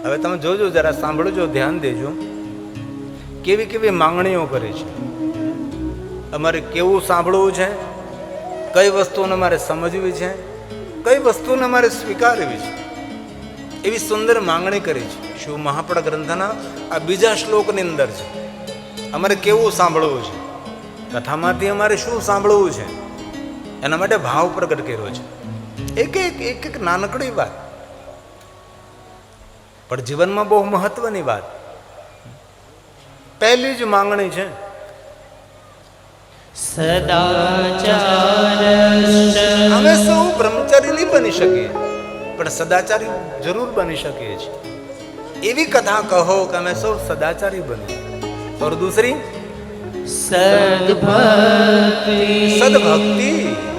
હવે તમે જોજો, જરા સાંભળજો, ધ્યાન દેજો, કેવી કેવી માંગણીઓ કરે છે. અમારે કેવું સાંભળવું છે, કઈ વસ્તુને અમારે સમજવી છે, કઈ વસ્તુને અમારે સ્વીકારવી છે, એવી સુંદર માંગણી કરી છે. શિવ મહાપડ ગ્રંથના આ બીજા શ્લોકની અંદર છે. અમારે કેવું સાંભળવું છે, કથામાંથી અમારે શું સાંભળવું છે, એના માટે ભાવ પ્રગટ કર્યો છે. એક એક નાનકડી વાત, પણ જીવનમાં બહુ મહત્વની વાત. પહેલી જ માંગણી છે, અમે સૌ બ્રહ્મચારી નહીં બની શકીએ, પણ સદાચારી જરૂર બની શકીએ છીએ. એવી કથા કહો કે અમે સૌ સદાચારી બનીએ. और दूसरी સદભક્તિ.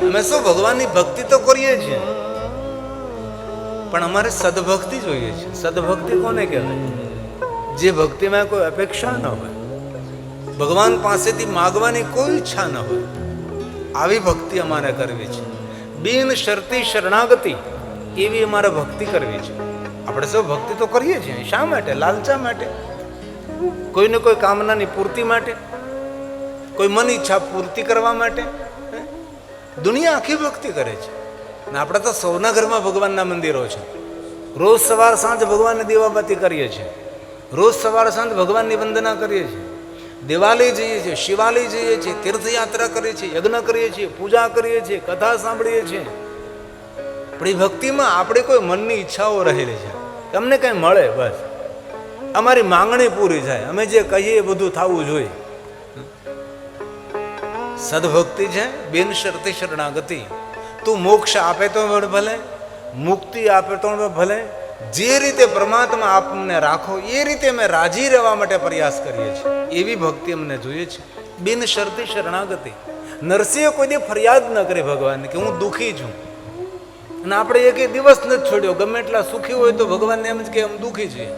અમે સૌ ભગવાનની ભક્તિ તો કરીએ છીએ, પણ અમારે સદભક્તિ જોઈએ છે. સદભક્તિ કોને કહેવાય? જે ભક્તિમાં કોઈ અપેક્ષા ન હોય, ભગવાન પાસેથી માગવાની કોઈ ઈચ્છા ન હોય, આવી ભક્તિ અમારે કરવી છે. બિન શરતી શરણાગતિ, એવી અમારે ભક્તિ કરવી છે. આપણે સૌ ભક્તિ તો કરીએ છીએ. શા માટે? લાલચા માટે, કોઈને કોઈ કામનાની પૂર્તિ માટે, કોઈ મન ઈચ્છા પૂર્તિ કરવા માટે. દુનિયા આખી ભક્તિ કરે છે ને આપણે તો સૌના ઘરમાં ભગવાનના મંદિરો છે. રોજ સવાર સાંજ ભગવાનને દીવાબત્તી કરીએ છીએ, રોજ સવાર સાંજ ભગવાનની વંદના કરીએ છીએ, દિવાળી જઈએ છીએ, શિવાલય જઈએ છીએ, તીર્થયાત્રા કરીએ છીએ, યજ્ઞ કરીએ છીએ, પૂજા કરીએ છીએ, કથા સાંભળીએ છીએ. પણ એ ભક્તિમાં આપણે કોઈ મનની ઈચ્છાઓ રહેલી છે, તમને કંઈ મળે, બસ અમારી માંગણી પૂરી થાય, અમે જે કહીએ એ બધું થવું જોઈએ. સદભક્તિ છે બિન શરતી શરણાગતિ. તું મોક્ષ આપે તો ભલે, મુક્તિ આપે તો ભલે, જે રીતે પરમાત્મા આપને રાખો એ રીતે અમે રાજી રહેવા માટે પ્રયાસ કરીએ છીએ. એવી ભક્તિ અમને જોઈએ છે, બિન શરતી શરણાગતિ. નરસિંહે કોઈ દી ફરિયાદ ન કરી ભગવાનને કે હું દુઃખી છું, અને આપણે એક દિવસ નથી છોડ્યો. ગમે એટલા સુખી હોય તો ભગવાનને એમ જ કે અમે દુઃખી છીએ.